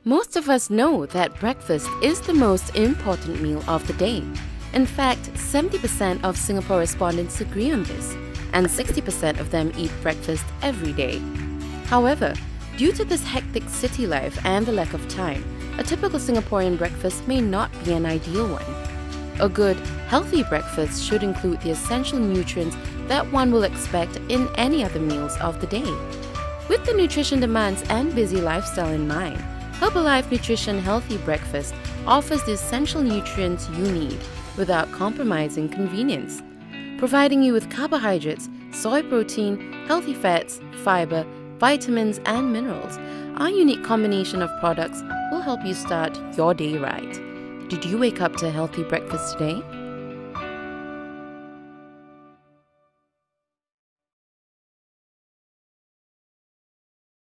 Most of us know that breakfast is the most important meal of the day. In fact, 70% of Singapore respondents agree on this, and 60% of them eat breakfast every day. However, due to this hectic city life and the lack of time, a typical Singaporean breakfast may not be an ideal one. A good, healthy breakfast should include the essential nutrients that one will expect in any other meals of the day. With the nutrition demands and busy lifestyle in mind, Herbalife Nutrition Healthy Breakfast offers the essential nutrients you need without compromising convenience, providing you with carbohydrates, soy protein, healthy fats, fiber, vitamins, and minerals. Our unique combination of products will help you start your day right. Did you wake up to a healthy breakfast today?